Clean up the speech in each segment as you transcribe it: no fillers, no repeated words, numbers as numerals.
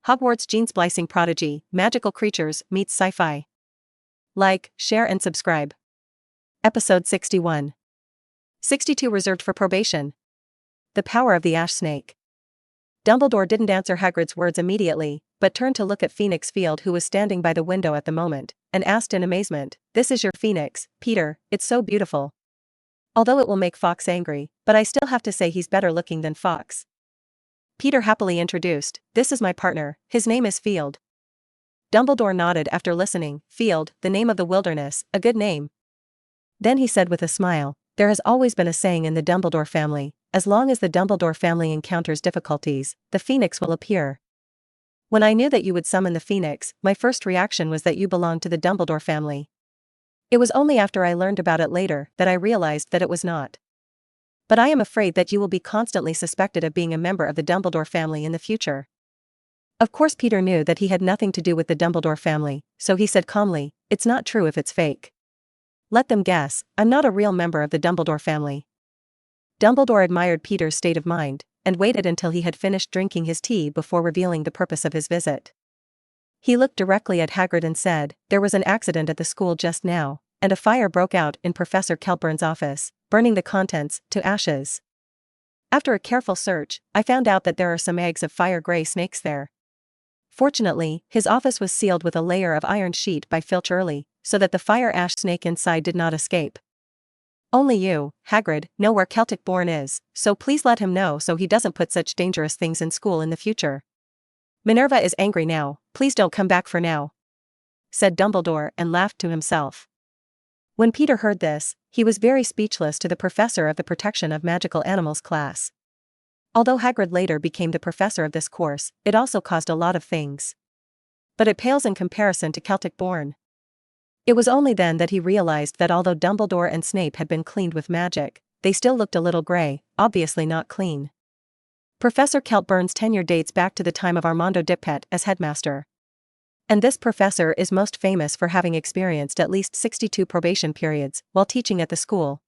Hogwarts Gene-Splicing Prodigy, Magical Creatures meets Sci-Fi. Like, share and subscribe. Episode 61. 62 reserved for probation. The power of the ash snake. Dumbledore didn't answer Hagrid's words immediately, but turned to look at Phoenix Field, who was standing by the window at the moment, and asked in amazement, "This is your Phoenix, Peter? It's so beautiful. Although it will make Fox angry, but I still have to say he's better looking than Fox." Peter happily introduced, "This is my partner, his name is Field." Dumbledore nodded after listening. "Field, the name of the wilderness, a good name." Then he said with a smile, "There has always been a saying in the Dumbledore family, as long as the Dumbledore family encounters difficulties, the Phoenix will appear. When I knew that you would summon the Phoenix, my first reaction was that you belonged to the Dumbledore family. It was only after I learned about it later that I realized that it was not. But I am afraid that you will be constantly suspected of being a member of the Dumbledore family in the future." Of course Peter knew that he had nothing to do with the Dumbledore family, so he said calmly, "It's not true if it's fake. Let them guess, I'm not a real member of the Dumbledore family." Dumbledore admired Peter's state of mind, and waited until he had finished drinking his tea before revealing the purpose of his visit. He looked directly at Hagrid and said, "There was an accident at the school just now, and a fire broke out in Professor Keltburn's office, burning the contents to ashes. After a careful search, I found out that there are some eggs of fire-gray snakes there. Fortunately, his office was sealed with a layer of iron sheet by Filch early, so that the fire-ash snake inside did not escape. Only you, Hagrid, know where Celtic Born is, so please let him know so he doesn't put such dangerous things in school in the future. Minerva is angry now, please don't come back for now," said Dumbledore and laughed to himself. When Peter heard this, he was very speechless to the professor of the Protection of Magical Animals class. Although Hagrid later became the professor of this course, it also caused a lot of things. But it pales in comparison to Celtic Born. It was only then that he realized that although Dumbledore and Snape had been cleaned with magic, they still looked a little gray, obviously not clean. Professor Keltburn's tenure dates back to the time of Armando Dippet as headmaster. And this professor is most famous for having experienced at least 62 probation periods while teaching at the school.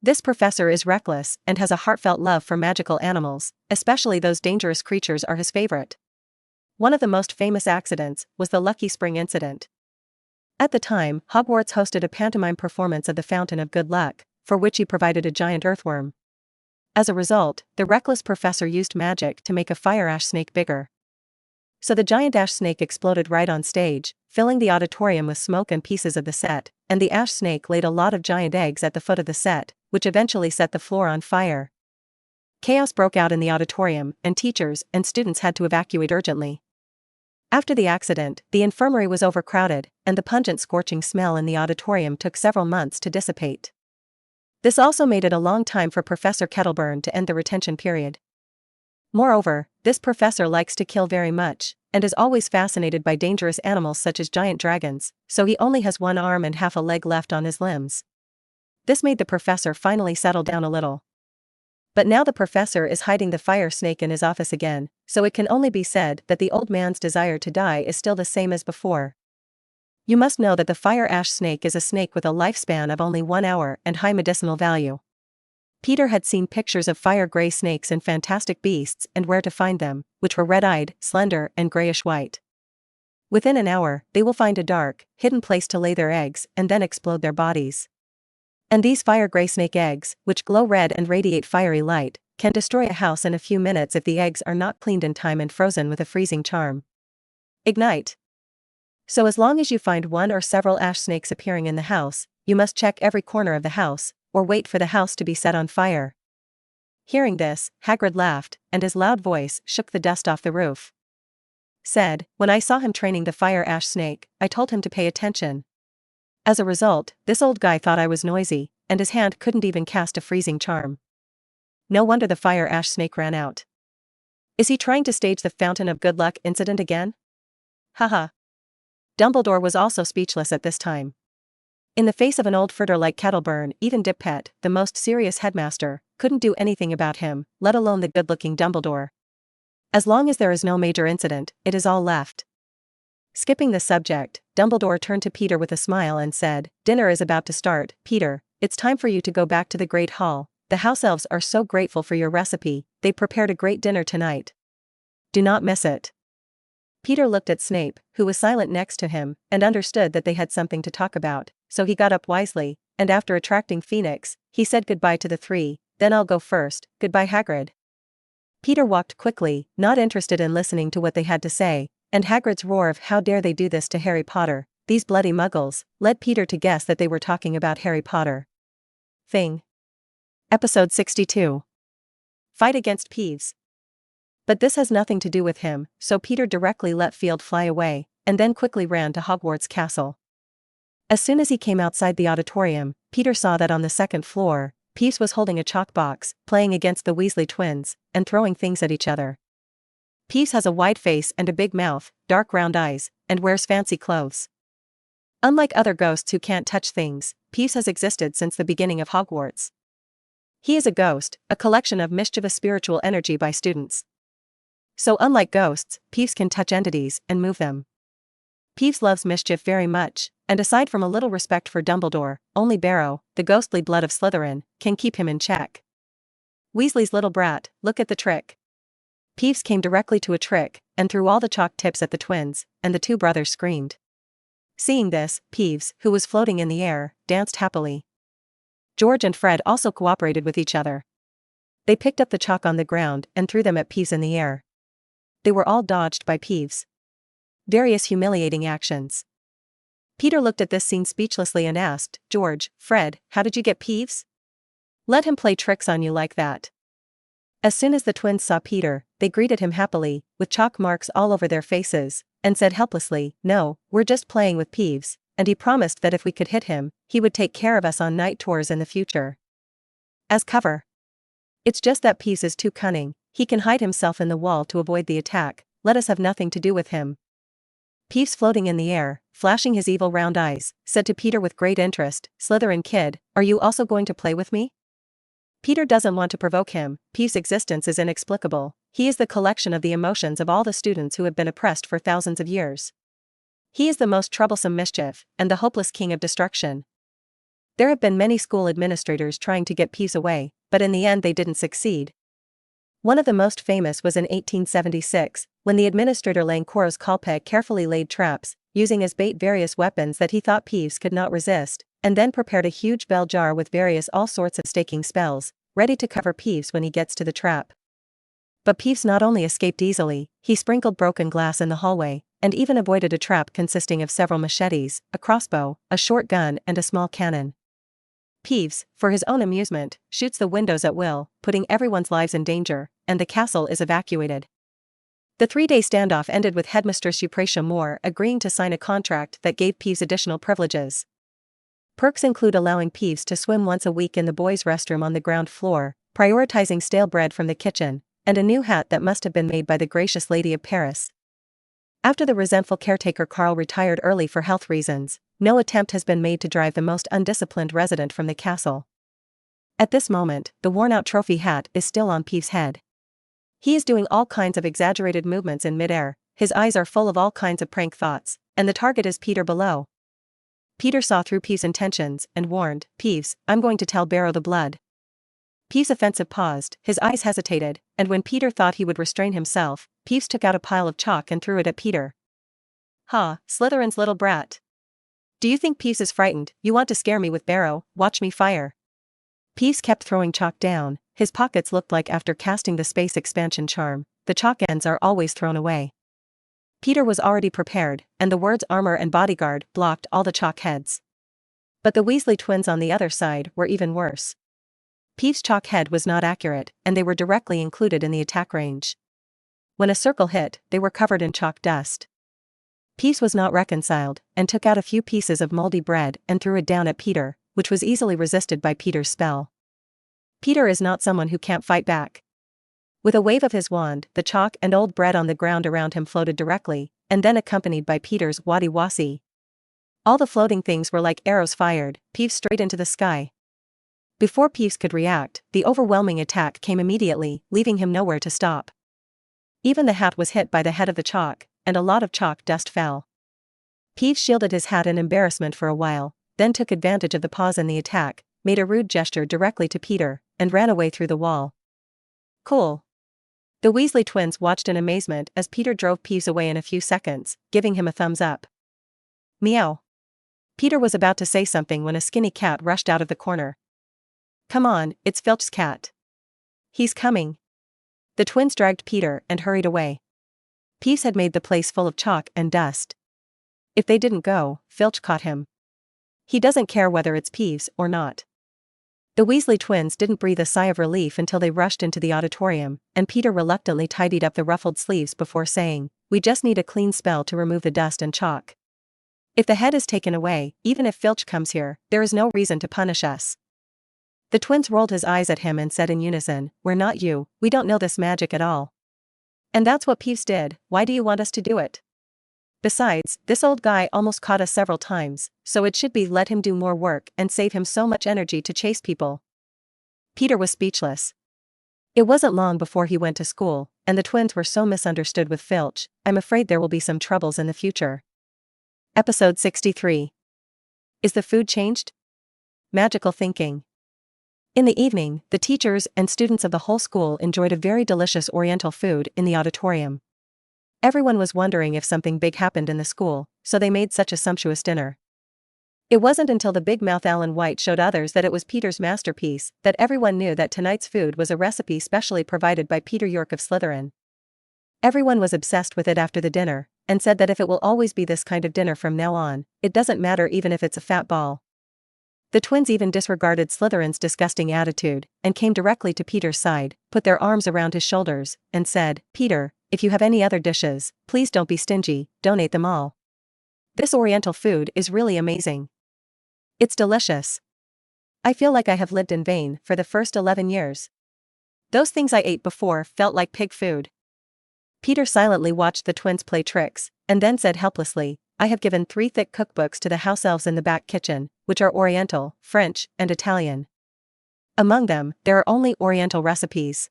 This professor is reckless and has a heartfelt love for magical animals, especially those dangerous creatures are his favorite. One of the most famous accidents was the Lucky Spring incident. At the time, Hogwarts hosted a pantomime performance of the Fountain of Good Luck, for which he provided a giant earthworm. As a result, the reckless professor used magic to make a fire ash snake bigger. So the giant ash snake exploded right on stage, filling the auditorium with smoke and pieces of the set, and the ash snake laid a lot of giant eggs at the foot of the set, which eventually set the floor on fire. Chaos broke out in the auditorium, and teachers and students had to evacuate urgently. After the accident, the infirmary was overcrowded, and the pungent scorching smell in the auditorium took several months to dissipate. This also made it a long time for Professor Kettleburn to end the retention period. Moreover, this professor likes to kill very much, and is always fascinated by dangerous animals such as giant dragons, so he only has one arm and half a leg left on his limbs. This made the professor finally settle down a little. But now the professor is hiding the fire snake in his office again, so it can only be said that the old man's desire to die is still the same as before. You must know that the fire ash snake is a snake with a lifespan of only 1 hour and high medicinal value. Peter had seen pictures of fire-gray snakes in Fantastic Beasts and Where to Find Them, which were red-eyed, slender, and grayish-white. Within an hour, they will find a dark, hidden place to lay their eggs and then explode their bodies. And these fire-gray snake eggs, which glow red and radiate fiery light, can destroy a house in a few minutes if the eggs are not cleaned in time and frozen with a freezing charm. Ignite. So as long as you find one or several ash snakes appearing in the house, you must check every corner of the house, or wait for the house to be set on fire." Hearing this, Hagrid laughed, and his loud voice shook the dust off the roof. Said, "When I saw him training the fire ash snake, I told him to pay attention. As a result, this old guy thought I was noisy, and his hand couldn't even cast a freezing charm. No wonder the fire ash snake ran out. Is he trying to stage the Fountain of Good Luck incident again? Haha." Dumbledore was also speechless at this time. In the face of an old furter like Kettleburn, even Dippet, the most serious headmaster, couldn't do anything about him, let alone the good-looking Dumbledore. As long as there is no major incident, it is all left. Skipping the subject, Dumbledore turned to Peter with a smile and said, "Dinner is about to start, Peter. It's time for you to go back to the Great Hall. The house elves are so grateful for your recipe, they prepared a great dinner tonight. Do not miss it." Peter looked at Snape, who was silent next to him, and understood that they had something to talk about, so he got up wisely, and after attracting Phoenix, he said goodbye to the three. Then I'll go first, goodbye Hagrid. Peter walked quickly, not interested in listening to what they had to say, and Hagrid's roar of how dare they do this to Harry Potter, these bloody muggles, led Peter to guess that they were talking about Harry Potter. Thing. Episode 62. Fight against Peeves. But this has nothing to do with him, so Peter directly let Field fly away, and then quickly ran to Hogwarts Castle. As soon as he came outside the auditorium, Peter saw that on the second floor, Peeves was holding a chalk box, playing against the Weasley twins, and throwing things at each other. Peeves has a wide face and a big mouth, dark round eyes, and wears fancy clothes. Unlike other ghosts who can't touch things, Peeves has existed since the beginning of Hogwarts. He is a ghost, a collection of mischievous spiritual energy by students. So unlike ghosts, Peeves can touch entities and move them. Peeves loves mischief very much, and aside from a little respect for Dumbledore, only Barrow, the ghostly blood of Slytherin, can keep him in check. Weasley's little brat, look at the trick. Peeves came directly to a trick, and threw all the chalk tips at the twins, and the two brothers screamed. Seeing this, Peeves, who was floating in the air, danced happily. George and Fred also cooperated with each other. They picked up the chalk on the ground and threw them at Peeves in the air. They were all dodged by Peeves. Various humiliating actions. Peter looked at this scene speechlessly and asked, George, Fred, how did you get Peeves? Let him play tricks on you like that. As soon as the twins saw Peter, they greeted him happily, with chalk marks all over their faces, and said helplessly, no, we're just playing with Peeves, and he promised that if we could hit him, he would take care of us on night tours in the future. As cover. It's just that Peeves is too cunning, he can hide himself in the wall to avoid the attack, let us have nothing to do with him. Peeves floating in the air, flashing his evil round eyes, said to Peter with great interest, Slytherin kid, are you also going to play with me? Peter doesn't want to provoke him, Peeves' existence is inexplicable, he is the collection of the emotions of all the students who have been oppressed for thousands of years. He is the most troublesome mischief, and the hopeless king of destruction. There have been many school administrators trying to get Peeves away, but in the end they didn't succeed. One of the most famous was in 1876, when the administrator Langkoros Kalpe carefully laid traps, using as bait various weapons that he thought Peeves could not resist, and then prepared a huge bell jar with various all sorts of staking spells, ready to cover Peeves when he gets to the trap. But Peeves not only escaped easily, he sprinkled broken glass in the hallway, and even avoided a trap consisting of several machetes, a crossbow, a short gun and a small cannon. Peeves, for his own amusement, shoots the windows at will, putting everyone's lives in danger, and the castle is evacuated. The 3-day standoff ended with Headmistress Eupratia Moore agreeing to sign a contract that gave Peeves additional privileges. Perks include allowing Peeves to swim once a week in the boys' restroom on the ground floor, prioritizing stale bread from the kitchen, and a new hat that must have been made by the gracious Lady of Paris. After the resentful caretaker Carl retired early for health reasons, no attempt has been made to drive the most undisciplined resident from the castle. At this moment, the worn-out trophy hat is still on Peeves' head. He is doing all kinds of exaggerated movements in midair, his eyes are full of all kinds of prank thoughts, and the target is Peter below. Peter saw through Peeves' intentions and warned, Peeves, I'm going to tell Barrow the Blood. Peeves' offensive paused, his eyes hesitated, and when Peter thought he would restrain himself, Peeves took out a pile of chalk and threw it at Peter. Ha, Slytherin's little brat. Do you think Peeves is frightened? You want to scare me with Barrow, watch me fire. Peeves kept throwing chalk down, his pockets looked like after casting the space expansion charm, the chalk ends are always thrown away. Peter was already prepared, and the words armor and bodyguard blocked all the chalk heads. But the Weasley twins on the other side were even worse. Peeves' chalk head was not accurate, and they were directly included in the attack range. When a circle hit, they were covered in chalk dust. Peeves was not reconciled, and took out a few pieces of moldy bread and threw it down at Peter, which was easily resisted by Peter's spell. Peter is not someone who can't fight back. With a wave of his wand, the chalk and old bread on the ground around him floated directly, and then accompanied by Peter's waddy-wassy. All the floating things were like arrows fired, Peeves straight into the sky. Before Peeves could react, the overwhelming attack came immediately, leaving him nowhere to stop. Even the hat was hit by the head of the chalk, and a lot of chalk dust fell. Peeves shielded his hat in embarrassment for a while, then took advantage of the pause in the attack, made a rude gesture directly to Peter, and ran away through the wall. Cool. The Weasley twins watched in amazement as Peter drove Peeves away in a few seconds, giving him a thumbs up. Meow. Peter was about to say something when a skinny cat rushed out of the corner. Come on, it's Filch's cat. He's coming. The twins dragged Peter and hurried away. Peeves had made the place full of chalk and dust. If they didn't go, Filch caught him. He doesn't care whether it's Peeves or not. The Weasley twins didn't breathe a sigh of relief until they rushed into the auditorium, and Peter reluctantly tidied up the ruffled sleeves before saying, "We just need a clean spell to remove the dust and chalk. If the head is taken away, even if Filch comes here, there is no reason to punish us." The twins rolled his eyes at him and said in unison, "We're not you, we don't know this magic at all. And that's what Peeves did, why do you want us to do it? Besides, this old guy almost caught us several times, so it should be let him do more work and save him so much energy to chase people." Peter was speechless. It wasn't long before he went to school, and the twins were so misunderstood with Filch, I'm afraid there will be some troubles in the future. Episode 63. Is the food changed? Magical thinking. In the evening, the teachers and students of the whole school enjoyed a very delicious Oriental food in the auditorium. Everyone was wondering if something big happened in the school, so they made such a sumptuous dinner. It wasn't until the big mouth Alan White showed others that it was Peter's masterpiece that everyone knew that tonight's food was a recipe specially provided by Peter York of Slytherin. Everyone was obsessed with it after the dinner, and said that if it will always be this kind of dinner from now on, it doesn't matter even if it's a fat ball. The twins even disregarded Slytherin's disgusting attitude, and came directly to Peter's side, put their arms around his shoulders, and said, "Peter, if you have any other dishes, please don't be stingy, donate them all. This Oriental food is really amazing. It's delicious. I feel like I have lived in vain for the first 11 years. Those things I ate before felt like pig food." Peter silently watched the twins play tricks, and then said helplessly, "I have given 3 thick cookbooks to the house elves in the back kitchen, which are Oriental, French, and Italian. Among them, there are only Oriental recipes.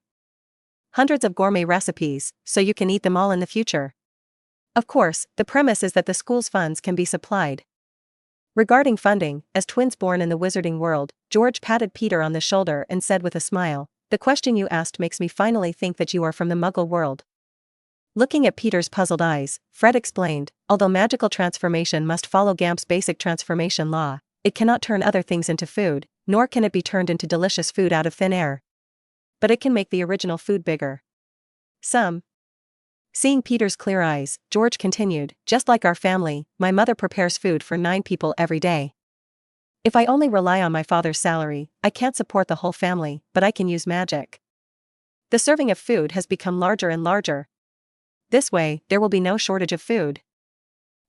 Hundreds of gourmet recipes, so you can eat them all in the future. Of course, the premise is that the school's funds can be supplied." Regarding funding, as twins born in the wizarding world, George patted Peter on the shoulder and said with a smile, "The question you asked makes me finally think that you are from the Muggle world." Looking at Peter's puzzled eyes, Fred explained, "Although magical transformation must follow Gamp's basic transformation law, it cannot turn other things into food, nor can it be turned into delicious food out of thin air. But it can make the original food bigger. Some." Seeing Peter's clear eyes, George continued, "Just like our family, my mother prepares food for 9 people every day. If I only rely on my father's salary, I can't support the whole family, but I can use magic. The serving of food has become larger and larger. This way, there will be no shortage of food."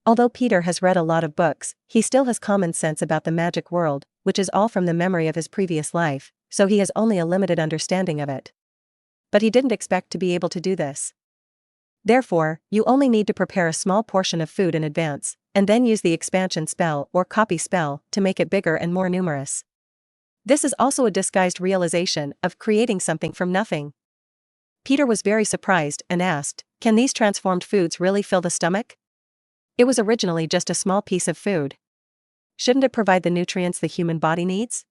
Although Peter has read a lot of books, he still has common sense about the magic world, which is all from the memory of his previous life, so he has only a limited understanding of it. But he didn't expect to be able to do this. Therefore, you only need to prepare a small portion of food in advance, and then use the expansion spell or copy spell to make it bigger and more numerous. This is also a disguised realization of creating something from nothing. Peter was very surprised and asked, "Can these transformed foods really fill the stomach? It was originally just a small piece of food. Shouldn't it provide the nutrients the human body needs?"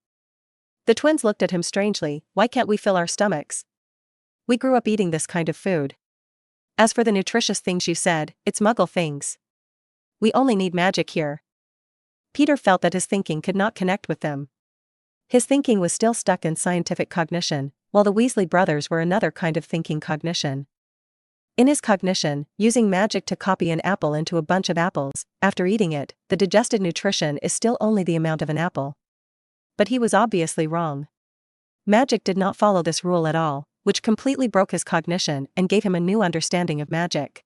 The twins looked at him strangely. "Why can't we fill our stomachs? We grew up eating this kind of food. As for the nutritious things you said, it's Muggle things. We only need magic here." Peter felt that his thinking could not connect with them. His thinking was still stuck in scientific cognition, while the Weasley brothers were another kind of thinking cognition. In his cognition, using magic to copy an apple into a bunch of apples, after eating it, the digested nutrition is still only the amount of an apple. But he was obviously wrong. Magic did not follow this rule at all, which completely broke his cognition and gave him a new understanding of magic.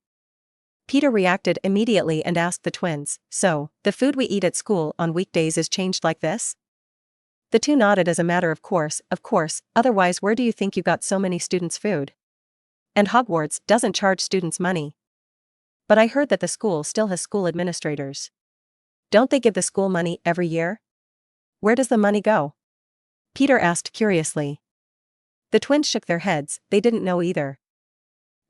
Peter reacted immediately and asked the twins, "So, the food we eat at school on weekdays is changed like this?" The two nodded as a matter of course, otherwise where do you think you got so many students' food? And Hogwarts doesn't charge students money. But I heard that the school still has school administrators. Don't they give the school money every year? Where does the money go? Peter asked curiously. The twins shook their heads, they didn't know either.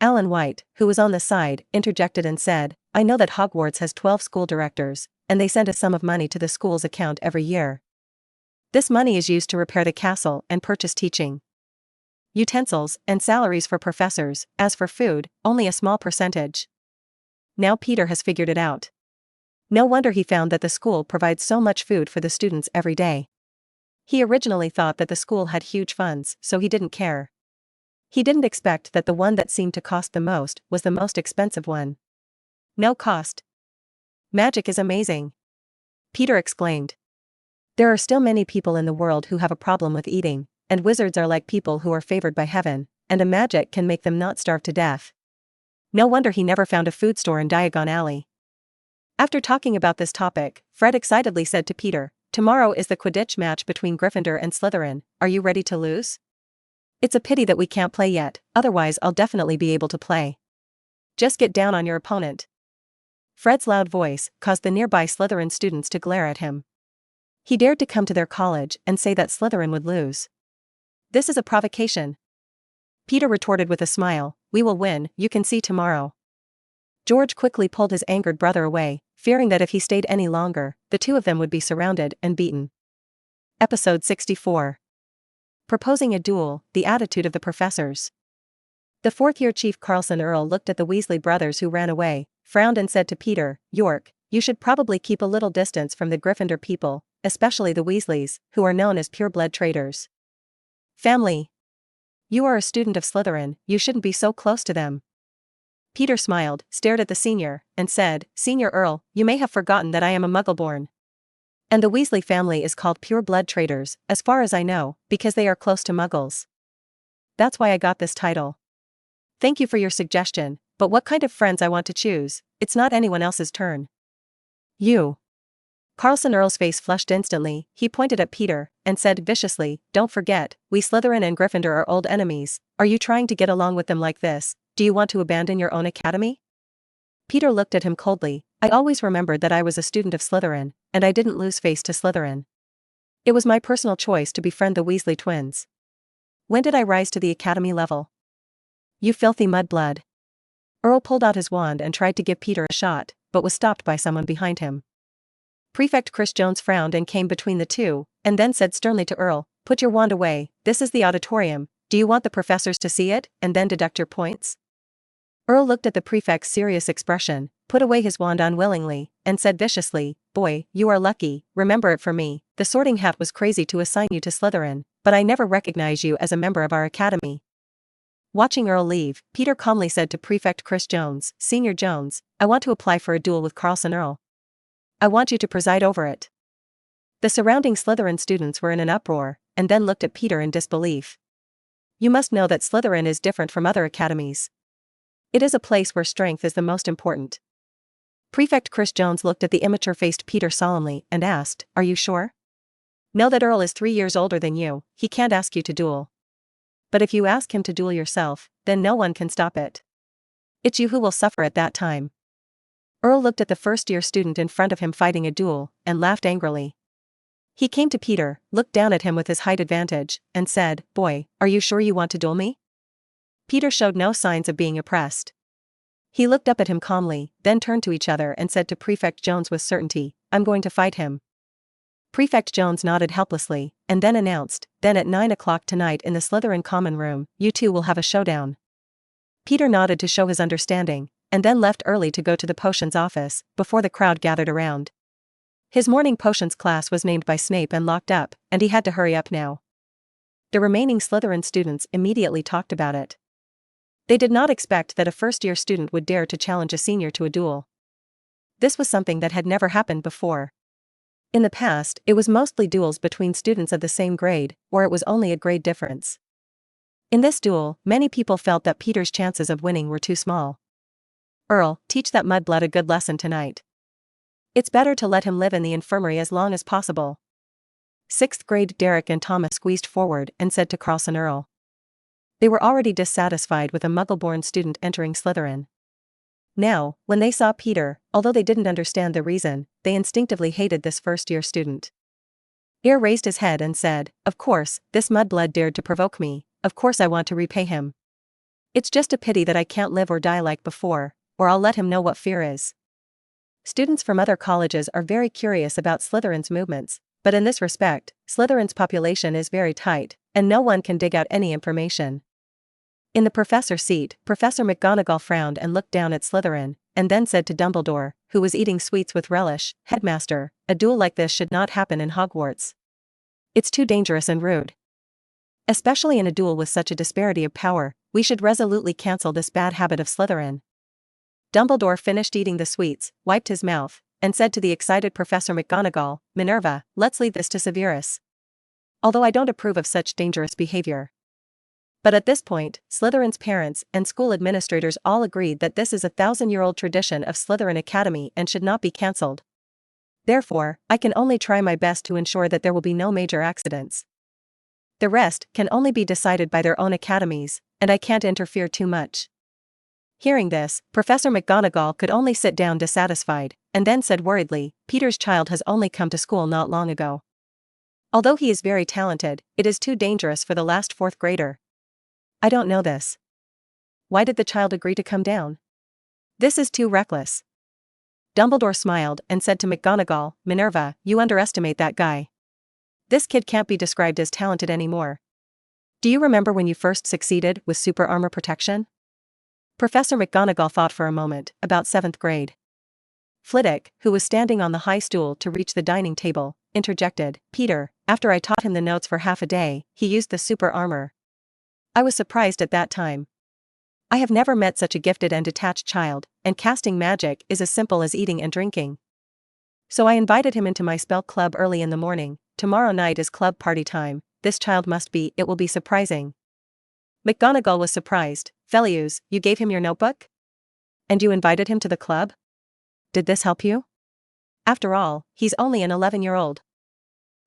Alan White, who was on the side, interjected and said, "I know that Hogwarts has 12 school directors, and they send a sum of money to the school's account every year. This money is used to repair the castle and purchase teaching utensils, and salaries for professors. As for food, only a small percentage. Now Peter has figured it out. No wonder he found that the school provides so much food for the students every day. He originally thought that the school had huge funds, so he didn't care. He didn't expect that the one that seemed to cost the most was the most expensive one. No cost. Magic is amazing, Peter exclaimed. There are still many people in the world who have a problem with eating, and wizards are like people who are favored by heaven, and a magic can make them not starve to death. No wonder he never found a food store in Diagon Alley. After talking about this topic, Fred excitedly said to Peter, "Tomorrow is the Quidditch match between Gryffindor and Slytherin. Are you ready to lose? It's a pity that we can't play yet, otherwise I'll definitely be able to play. Just get down on your opponent." Fred's loud voice caused the nearby Slytherin students to glare at him. He dared to come to their college and say that Slytherin would lose. This is a provocation. Peter retorted with a smile, "We will win, you can see tomorrow." George quickly pulled his angered brother away, fearing that if he stayed any longer, the two of them would be surrounded and beaten. Episode 64. Proposing a duel, the attitude of the professors. The fourth-year Chief Carlson Earl looked at the Weasley brothers who ran away, frowned and said to Peter, "York, you should probably keep a little distance from the Gryffindor people, especially the Weasleys, who are known as pure-blood traitors. Family. You are a student of Slytherin, you shouldn't be so close to them." Peter smiled, stared at the senior, and said, "Senior Earl, you may have forgotten that I am a Muggle-born. And the Weasley family is called pure-blood traitors, as far as I know, because they are close to Muggles. That's why I got this title. Thank you for your suggestion, but what kind of friends I want to choose, it's not anyone else's turn." "You." Carlson Earl's face flushed instantly, he pointed at Peter, and said viciously, "Don't forget, we Slytherin and Gryffindor are old enemies. Are you trying to get along with them like this? Do you want to abandon your own academy?" Peter looked at him coldly. "I always remembered that I was a student of Slytherin, and I didn't lose face to Slytherin. It was my personal choice to befriend the Weasley twins. When did I rise to the academy level? You filthy mudblood." Earl pulled out his wand and tried to give Peter a shot, but was stopped by someone behind him. Prefect Chris Jones frowned and came between the two, and then said sternly to Earl, "Put your wand away, this is the auditorium. Do you want the professors to see it, and then deduct your points?" Earl looked at the prefect's serious expression, put away his wand unwillingly, and said viciously, "Boy, you are lucky, remember it for me, the Sorting Hat was crazy to assign you to Slytherin, but I never recognize you as a member of our academy." Watching Earl leave, Peter calmly said to Prefect Chris Jones, "Senior Jones, I want to apply for a duel with Carlson Earl. I want you to preside over it." The surrounding Slytherin students were in an uproar, and then looked at Peter in disbelief. You must know that Slytherin is different from other academies. It is a place where strength is the most important. Prefect Chris Jones looked at the immature-faced Peter solemnly and asked, "Are you sure? Know that Earl is 3 years older than you, he can't ask you to duel. But if you ask him to duel yourself, then no one can stop it. It's you who will suffer at that time." Earl looked at the first-year student in front of him fighting a duel, and laughed angrily. He came to Peter, looked down at him with his height advantage, and said, "Boy, are you sure you want to duel me?" Peter showed no signs of being oppressed. He looked up at him calmly, then turned to each other and said to Prefect Jones with certainty, "I'm going to fight him." Prefect Jones nodded helplessly, and then announced, "Then at 9 o'clock tonight in the Slytherin Common Room, you two will have a showdown." Peter nodded to show his understanding, and then left early to go to the potions office, before the crowd gathered around. His morning potions class was named by Snape and locked up, and he had to hurry up now. The remaining Slytherin students immediately talked about it. They did not expect that a first-year student would dare to challenge a senior to a duel. This was something that had never happened before. In the past, it was mostly duels between students of the same grade, or it was only a grade difference. In this duel, many people felt that Peter's chances of winning were too small. "Earl, teach that mudblood a good lesson tonight. It's better to let him live in the infirmary as long as possible." 6th grade Derek and Thomas squeezed forward and said to Carlson Earl. They were already dissatisfied with a Muggle-born student entering Slytherin. Now, when they saw Peter, although they didn't understand the reason, they instinctively hated this first-year student. Ear raised his head and said, "Of course, this mudblood dared to provoke me, of course I want to repay him. It's just a pity that I can't live or die like before, or I'll let him know what fear is." Students from other colleges are very curious about Slytherin's movements, but in this respect, Slytherin's population is very tight, and no one can dig out any information. In the professor's seat, Professor McGonagall frowned and looked down at Slytherin, and then said to Dumbledore, who was eating sweets with relish, "Headmaster, a duel like this should not happen in Hogwarts. It's too dangerous and rude. Especially in a duel with such a disparity of power, we should resolutely cancel this bad habit of Slytherin." Dumbledore finished eating the sweets, wiped his mouth, and said to the excited Professor McGonagall, "Minerva, let's leave this to Severus. Although I don't approve of such dangerous behavior." But at this point, Slytherin's parents and school administrators all agreed that this is a 1,000-year-old tradition of Slytherin Academy and should not be cancelled. Therefore, I can only try my best to ensure that there will be no major accidents. The rest can only be decided by their own academies, and I can't interfere too much. Hearing this, Professor McGonagall could only sit down dissatisfied, and then said worriedly, "Peter's child has only come to school not long ago. Although he is very talented, it is too dangerous for the last 4th grader. I don't know this. Why did the child agree to come down? This is too reckless." Dumbledore smiled and said to McGonagall, "Minerva, you underestimate that guy. This kid can't be described as talented anymore. Do you remember when you first succeeded with super armor protection?" Professor McGonagall thought for a moment, "About 7th grade. Flitwick, who was standing on the high stool to reach the dining table, interjected, "Peter, after I taught him the notes for half a day, he used the super armor. I was surprised at that time. I have never met such a gifted and detached child, and casting magic is as simple as eating and drinking. So I invited him into my spell club early in the morning. Tomorrow night is club party time. This child it will be surprising." McGonagall was surprised. "Felius, you gave him your notebook? And you invited him to the club? Did this help you? After all, he's only an 11-year-old.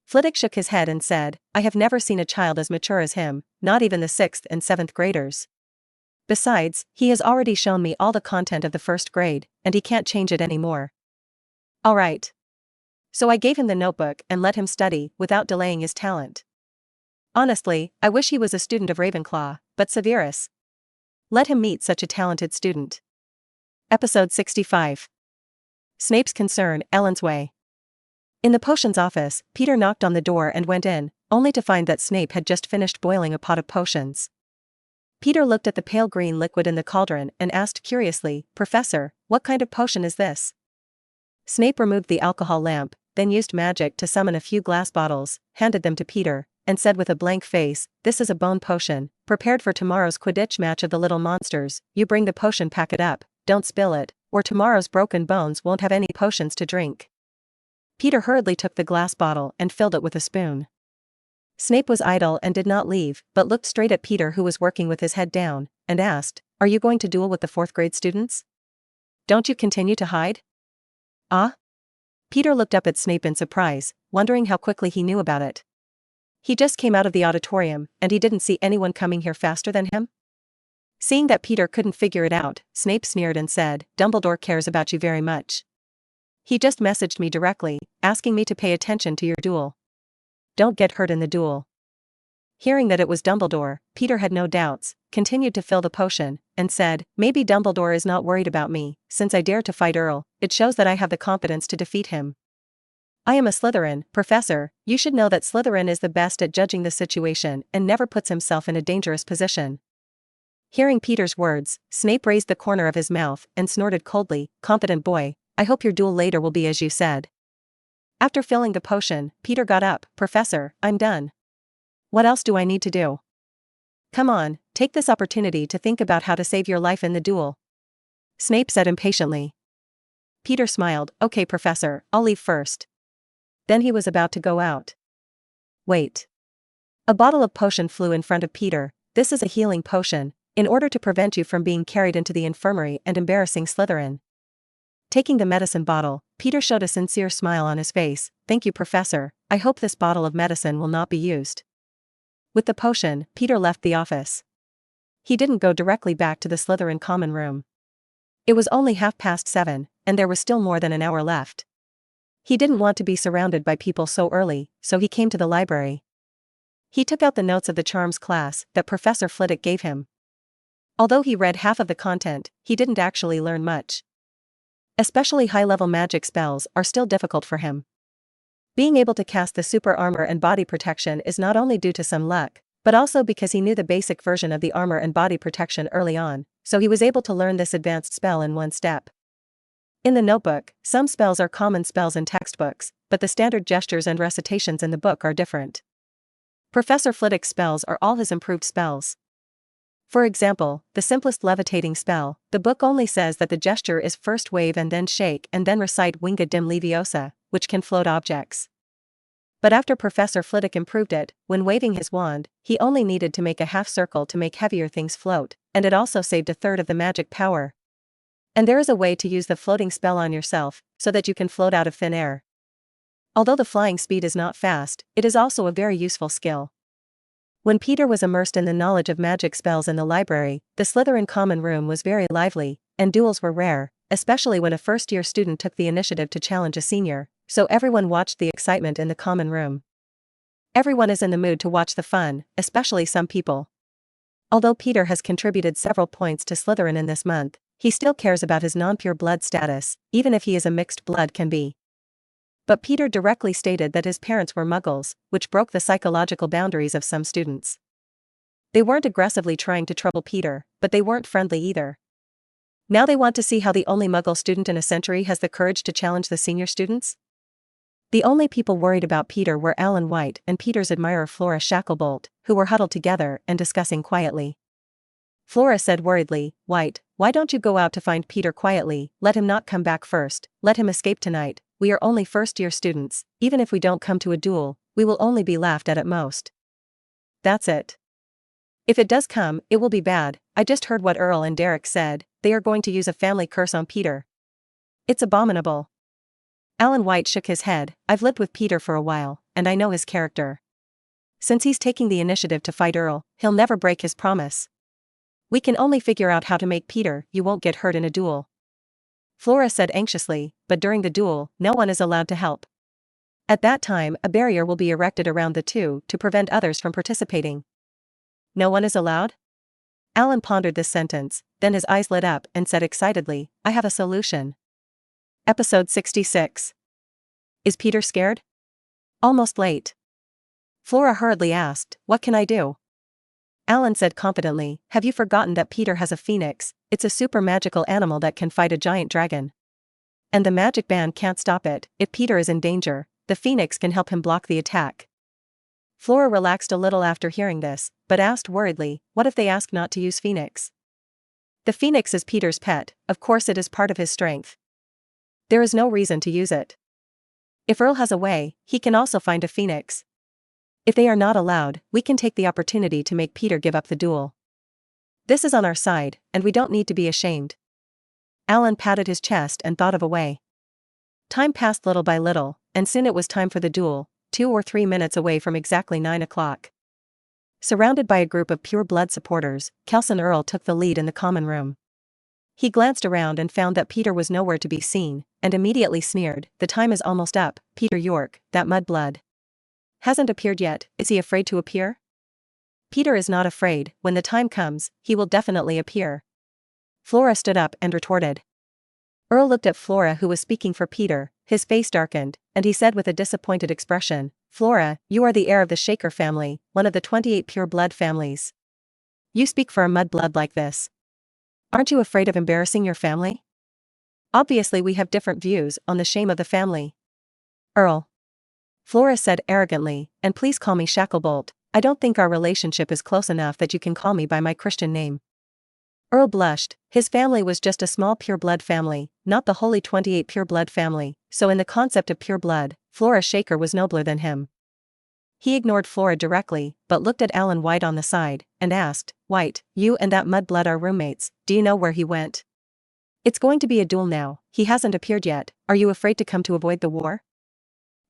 Flitwick shook his head and said, "I have never seen a child as mature as him, not even the 6th and 7th graders. Besides, he has already shown me all the content of the 1st grade, and he can't change it anymore. All right. So I gave him the notebook and let him study without delaying his talent. Honestly, I wish he was a student of Ravenclaw, but Severus, let him meet such a talented student." Episode 65. Snape's Concern, Ellen's Way. In the potions office, Peter knocked on the door and went in, only to find that Snape had just finished boiling a pot of potions. Peter looked at the pale green liquid in the cauldron and asked curiously, "Professor, what kind of potion is this?" Snape removed the alcohol lamp, then used magic to summon a few glass bottles, handed them to Peter, and said with a blank face, "This is a bone potion, prepared for tomorrow's Quidditch match of the little monsters. You bring the potion packet up, don't spill it, or tomorrow's broken bones won't have any potions to drink." Peter hurriedly took the glass bottle and filled it with a spoon. Snape was idle and did not leave, but looked straight at Peter, who was working with his head down, and asked, "Are you going to duel with the 4th grade students? Don't you continue to hide?" "Ah?" Peter looked up at Snape in surprise, wondering how quickly he knew about it. He just came out of the auditorium, and he didn't see anyone coming here faster than him? Seeing that Peter couldn't figure it out, Snape sneered and said, "Dumbledore cares about you very much. He just messaged me directly, asking me to pay attention to your duel. Don't get hurt in the duel." Hearing that it was Dumbledore, Peter had no doubts, continued to fill the potion, and said, "Maybe Dumbledore is not worried about me, since I dare to fight Earl. It shows that I have the confidence to defeat him. I am a Slytherin, Professor. You should know that Slytherin is the best at judging the situation and never puts himself in a dangerous position." Hearing Peter's words, Snape raised the corner of his mouth and snorted coldly, "Confident boy, I hope your duel later will be as you said." After filling the potion, Peter got up, "Professor, I'm done. What else do I need to do? Come on, take this opportunity to think about how to save your life in the duel," Snape said impatiently. Peter smiled, "Okay, Professor, I'll leave first." Then he was about to go out. Wait. A bottle of potion flew in front of Peter. "This is a healing potion, in order to prevent you from being carried into the infirmary and embarrassing Slytherin." Taking the medicine bottle, Peter showed a sincere smile on his face. "Thank you, Professor. I hope this bottle of medicine will not be used." With the potion, Peter left the office. He didn't go directly back to the Slytherin common room. It was only 7:30, and there was still more than an hour left. He didn't want to be surrounded by people so early, so he came to the library. He took out the notes of the charms class that Professor Flitwick gave him. Although he read half of the content, he didn't actually learn much. Especially high-level magic spells are still difficult for him. Being able to cast the super armor and body protection is not only due to some luck, But also because he knew the basic version of the armor and body protection early on, so he was able to learn this advanced spell in one step. In the notebook, some spells are common spells in textbooks, but the standard gestures and recitations in the book are different. Professor Flitwick's spells are all his improved spells. For example, the simplest levitating spell, the book only says that the gesture is first wave and then shake and then recite Winga dim leviosa, which can float objects. But after Professor Flitwick improved it, when waving his wand, he only needed to make a half circle to make heavier things float, and it also saved a third of the magic power. And there is a way to use the floating spell on yourself, so that you can float out of thin air. Although the flying speed is not fast, it is also a very useful skill. When Peter was immersed in the knowledge of magic spells in the library, the Slytherin common room was very lively, and duels were rare, especially when a first-year student took the initiative to challenge a senior, so everyone watched the excitement in the common room. Everyone is in the mood to watch the fun, especially some people. Although Peter has contributed several points to Slytherin in this month, he still cares about his non-pure blood status, even if he is a mixed blood can be. But Peter directly stated that his parents were muggles, which broke the psychological boundaries of some students. They weren't aggressively trying to trouble Peter, but they weren't friendly either. Now they want to see how the only muggle student in a century has the courage to challenge the senior students? The only people worried about Peter were Alan White and Peter's admirer Flora Shacklebolt, who were huddled together and discussing quietly. Flora said worriedly, "White, why don't you go out to find Peter quietly, let him not come back first, let him escape tonight, we are only first-year students, even if we don't come to a duel, we will only be laughed at most. That's it. If it does come, it will be bad, I just heard what Earl and Derek said, they are going to use a family curse on Peter. It's abominable." Alan White shook his head, "I've lived with Peter for a while, and I know his character. Since he's taking the initiative to fight Earl, he'll never break his promise. We can only figure out how to make Peter, you won't get hurt in a duel." Flora said anxiously, "But during the duel, no one is allowed to help. At that time, a barrier will be erected around the two to prevent others from participating." "No one is allowed?" Alan pondered this sentence, then his eyes lit up and said excitedly, "I have a solution." Episode 66. Is Peter scared? Almost late. Flora hurriedly asked, "What can I do?" Alan said confidently, "Have you forgotten that Peter has a phoenix? It's a super magical animal that can fight a giant dragon. And the magic band can't stop it. If Peter is in danger, the phoenix can help him block the attack." Flora relaxed a little after hearing this, but asked worriedly, "What if they ask not to use phoenix?" "The phoenix is Peter's pet, of course it is part of his strength. There is no reason to use it. If Earl has a way, he can also find a phoenix. If they are not allowed, we can take the opportunity to make Peter give up the duel. This is on our side, and we don't need to be ashamed." Alan patted his chest and thought of a way. Time passed little by little, and soon it was time for the duel, 2 or 3 minutes away from exactly 9 o'clock. Surrounded by a group of pure blood supporters, Kelson Earl took the lead in the common room. He glanced around and found that Peter was nowhere to be seen, and immediately sneered, "The time is almost up, Peter York, that mudblood. Hasn't appeared yet, is he afraid to appear?" "Peter is not afraid, when the time comes, he will definitely appear." Flora stood up and retorted. Earl looked at Flora who was speaking for Peter, his face darkened, and he said with a disappointed expression, "Flora, you are the heir of the Shaker family, one of the 28 pure blood families. You speak for a mudblood like this. Aren't you afraid of embarrassing your family? Obviously we have different views on the shame of the family." "Earl," Flora said arrogantly, "and please call me Shacklebolt, I don't think our relationship is close enough that you can call me by my Christian name." Earl blushed, his family was just a small pure blood family, not the holy 28 pure blood family, so in the concept of pure blood, Flora Shaker was nobler than him. He ignored Flora directly, but looked at Alan White on the side, and asked, "White, you and that mudblood are roommates, do you know where he went? It's going to be a duel now, he hasn't appeared yet, are you afraid to come to avoid the war?"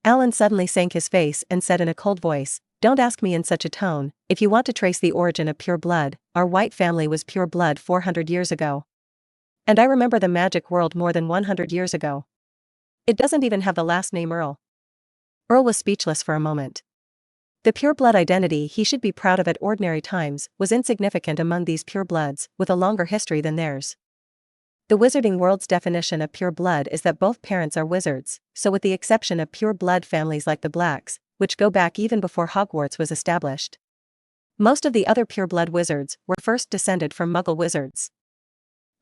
Alan suddenly sank his face and said in a cold voice, "Don't ask me in such a tone, if you want to trace the origin of pure blood, our White family was pure blood 400 years ago. And I remember the magic world more than 100 years ago. It doesn't even have the last name Earl." Earl was speechless for a moment. The pure blood identity he should be proud of at ordinary times was insignificant among these pure bloods, with a longer history than theirs. The wizarding world's definition of pure blood is that both parents are wizards, so with the exception of pure blood families like the Blacks, which go back even before Hogwarts was established. Most of the other pureblood wizards were first descended from Muggle wizards.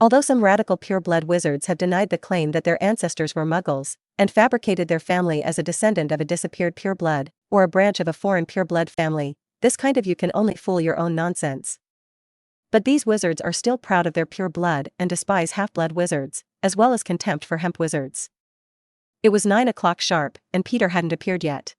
Although some radical pureblood wizards have denied the claim that their ancestors were Muggles, and fabricated their family as a descendant of a disappeared pureblood, or a branch of a foreign pureblood family, this kind of you can only fool your own nonsense. But these wizards are still proud of their pure blood and despise half-blood wizards, as well as contempt for hemp wizards. It was 9 o'clock sharp, and Peter hadn't appeared yet.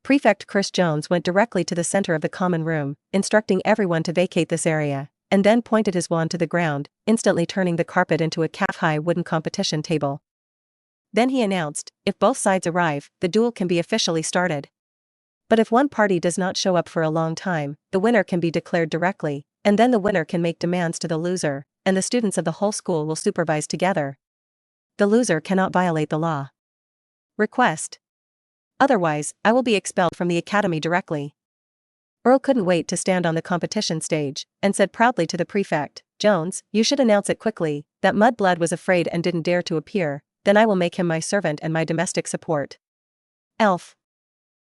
Prefect Chris Jones went directly to the center of the common room, instructing everyone to vacate this area, and then pointed his wand to the ground, instantly turning the carpet into a calf-high wooden competition table. Then he announced, if both sides arrive, the duel can be officially started. But if one party does not show up for a long time, the winner can be declared directly, and then the winner can make demands to the loser, and the students of the whole school will supervise together. The loser cannot violate the law. Request. Otherwise, I will be expelled from the academy directly. Earl couldn't wait to stand on the competition stage, and said proudly to the prefect, Jones, you should announce it quickly, that Mudblood was afraid and didn't dare to appear, then I will make him my servant and my domestic support. Elf.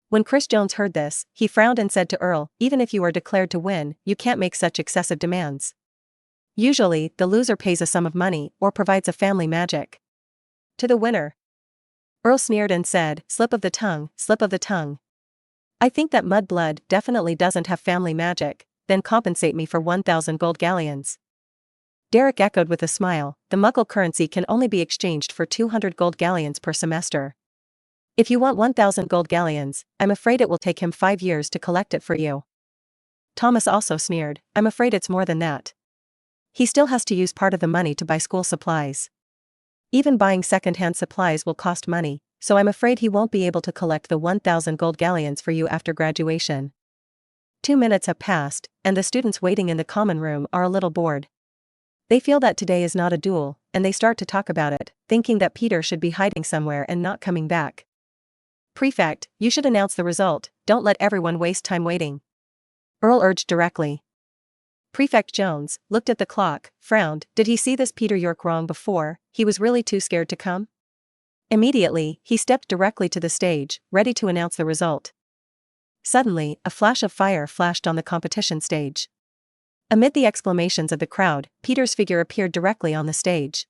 When Chris Jones heard this, he frowned and said to Earl, even if you are declared to win, you can't make such excessive demands. Usually, the loser pays a sum of money or provides a family magic to the winner. Earl sneered and said, slip of the tongue, slip of the tongue. I think that Mudblood definitely doesn't have family magic, then compensate me for 1,000 gold galleons. Derek echoed with a smile, the Muggle currency can only be exchanged for 200 gold galleons per semester. If you want 1,000 gold galleons, I'm afraid it will take him 5 years to collect it for you. Thomas also sneered, I'm afraid it's more than that. He still has to use part of the money to buy school supplies. Even buying second-hand supplies will cost money, so I'm afraid he won't be able to collect the 1,000 gold galleons for you after graduation. 2 minutes have passed, and the students waiting in the common room are a little bored. They feel that today is not a duel, and they start to talk about it, thinking that Peter should be hiding somewhere and not coming back. Prefect, you should announce the result, don't let everyone waste time waiting. Earl urged directly. Prefect Jones looked at the clock, frowned, did he see this Peter York wrong before, he was really too scared to come? Immediately, he stepped directly to the stage, ready to announce the result. Suddenly, a flash of fire flashed on the competition stage. Amid the exclamations of the crowd, Peter's figure appeared directly on the stage.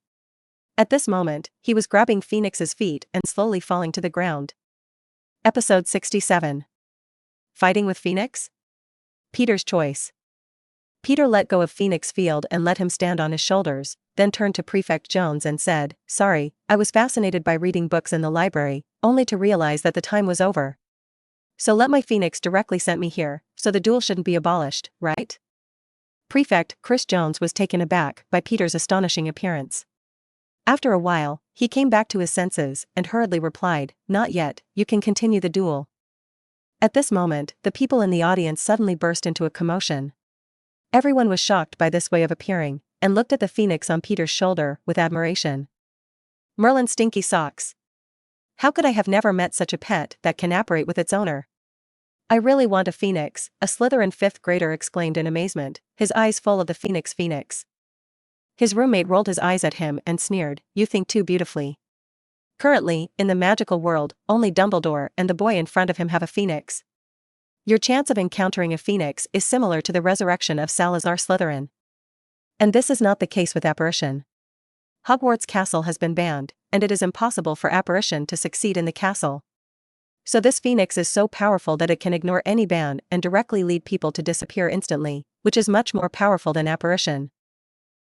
At this moment, he was grabbing Phoenix's feet and slowly falling to the ground. Episode 67. Fighting with Phoenix? Peter's choice. Peter let go of Phoenix Field and let him stand on his shoulders, then turned to Prefect Jones and said, sorry, I was fascinated by reading books in the library, only to realize that the time was over. So let my Phoenix directly sent me here, so the duel shouldn't be abolished, right? Prefect Chris Jones was taken aback by Peter's astonishing appearance. After a while, he came back to his senses and hurriedly replied, not yet, you can continue the duel. At this moment, the people in the audience suddenly burst into a commotion. Everyone was shocked by this way of appearing, and looked at the phoenix on Peter's shoulder with admiration. Merlin Stinky Socks. How could I have never met such a pet that can apparate with its owner? I really want a phoenix, a Slytherin 5th grader exclaimed in amazement, his eyes full of the phoenix. His roommate rolled his eyes at him and sneered, you think too beautifully. Currently, in the magical world, only Dumbledore and the boy in front of him have a phoenix. Your chance of encountering a phoenix is similar to the resurrection of Salazar Slytherin. And this is not the case with apparition. Hogwarts Castle has been banned, and it is impossible for apparition to succeed in the castle. So this phoenix is so powerful that it can ignore any ban and directly lead people to disappear instantly, which is much more powerful than apparition.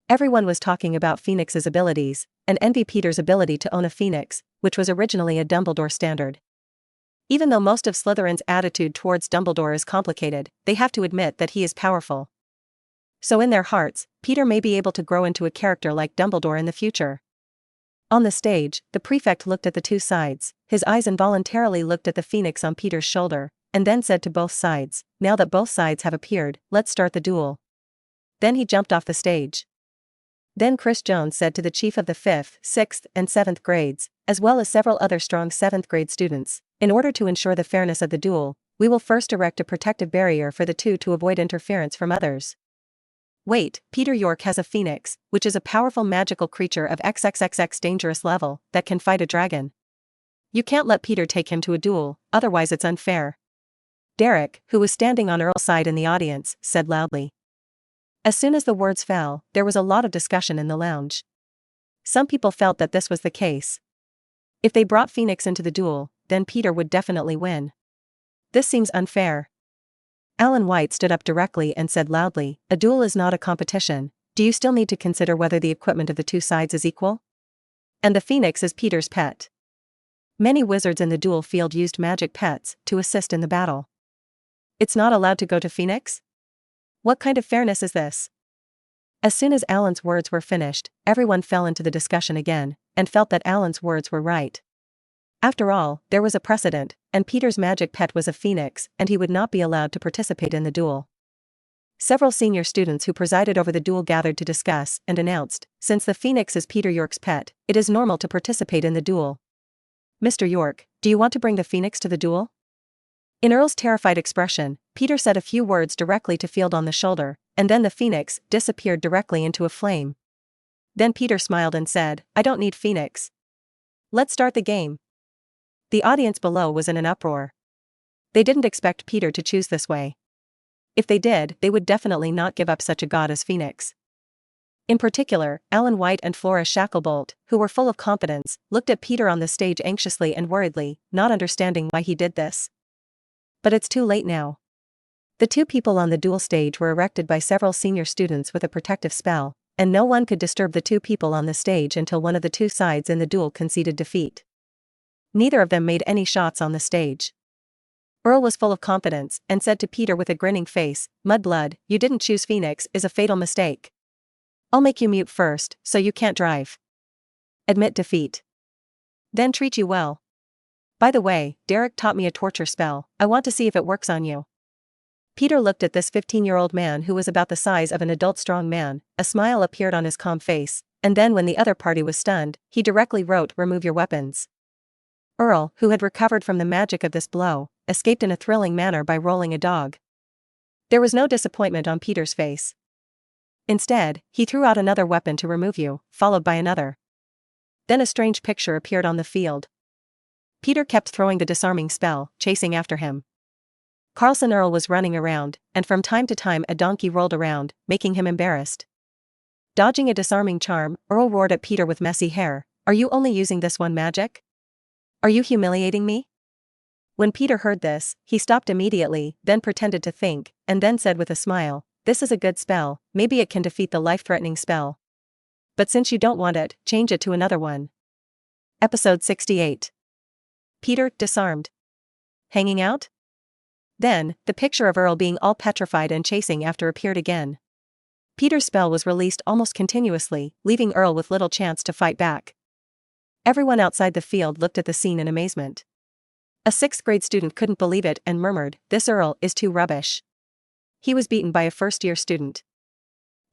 Everyone was talking about Phoenix's abilities, and envy Peter's ability to own a phoenix, which was originally a Dumbledore standard. Even though most of Slytherin's attitude towards Dumbledore is complicated, they have to admit that he is powerful. So in their hearts, Peter may be able to grow into a character like Dumbledore in the future. On the stage, the prefect looked at the two sides, his eyes involuntarily looked at the phoenix on Peter's shoulder, and then said to both sides, now that both sides have appeared, let's start the duel. Then he jumped off the stage. Then Chris Jones said to the chief of the 5th, 6th, and 7th grades, as well as several other strong 7th grade students, in order to ensure the fairness of the duel, we will first erect a protective barrier for the two to avoid interference from others. Wait, Peter York has a phoenix, which is a powerful magical creature of XXXX dangerous level, that can fight a dragon. You can't let Peter take him to a duel, otherwise it's unfair. Derek, who was standing on Earl's side in the audience, said loudly. As soon as the words fell, there was a lot of discussion in the lounge. Some people felt that this was the case. If they brought Phoenix into the duel, then Peter would definitely win. This seems unfair. Alan White stood up directly and said loudly, a duel is not a competition. Do you still need to consider whether the equipment of the two sides is equal? And the Phoenix is Peter's pet. Many wizards in the duel field used magic pets to assist in the battle. It's not allowed to go to Phoenix? What kind of fairness is this? As soon as Alan's words were finished, everyone fell into the discussion again, and felt that Alan's words were right. After all, there was a precedent, and Peter's magic pet was a phoenix, and he would not be allowed to participate in the duel. Several senior students who presided over the duel gathered to discuss and announced, since the phoenix is Peter York's pet, it is normal to participate in the duel. Mr. York, do you want to bring the phoenix to the duel? In Earl's terrified expression, Peter said a few words directly to Field on the shoulder, and then the phoenix disappeared directly into a flame. Then Peter smiled and said, I don't need Phoenix. Let's start the game. The audience below was in an uproar. They didn't expect Peter to choose this way. If they did, they would definitely not give up such a god as Phoenix. In particular, Alan White and Flora Shacklebolt, who were full of confidence, looked at Peter on the stage anxiously and worriedly, not understanding why he did this. But it's too late now. The two people on the duel stage were erected by several senior students with a protective spell, and no one could disturb the two people on the stage until one of the two sides in the duel conceded defeat. Neither of them made any shots on the stage. Earl was full of confidence and said to Peter with a grinning face, Mudblood, you didn't choose Phoenix is a fatal mistake. I'll make you mute first, so you can't drive. Admit defeat. Then treat you well. By the way, Derek taught me a torture spell, I want to see if it works on you. Peter looked at this 15-year-old man who was about the size of an adult strong man, a smile appeared on his calm face, and then when the other party was stunned, he directly wrote, remove your weapons. Earl, who had recovered from the magic of this blow, escaped in a thrilling manner by rolling a dog. There was no disappointment on Peter's face. Instead, he threw out another weapon to remove you, followed by another. Then a strange picture appeared on the field. Peter kept throwing the disarming spell, chasing after him. Carlson Earl was running around, and from time to time a donkey rolled around, making him embarrassed. Dodging a disarming charm, Earl roared at Peter with messy hair, are you only using this one magic? Are you humiliating me? When Peter heard this, he stopped immediately, then pretended to think, and then said with a smile, this is a good spell, maybe it can defeat the life-threatening spell. But since you don't want it, change it to another one. Episode 68. Peter, disarmed. Hanging out? Then, the picture of Earl being all petrified and chasing after appeared again. Peter's spell was released almost continuously, leaving Earl with little chance to fight back. Everyone outside the field looked at the scene in amazement. A 6th grade student couldn't believe it and murmured, this Earl is too rubbish. He was beaten by a first-year student.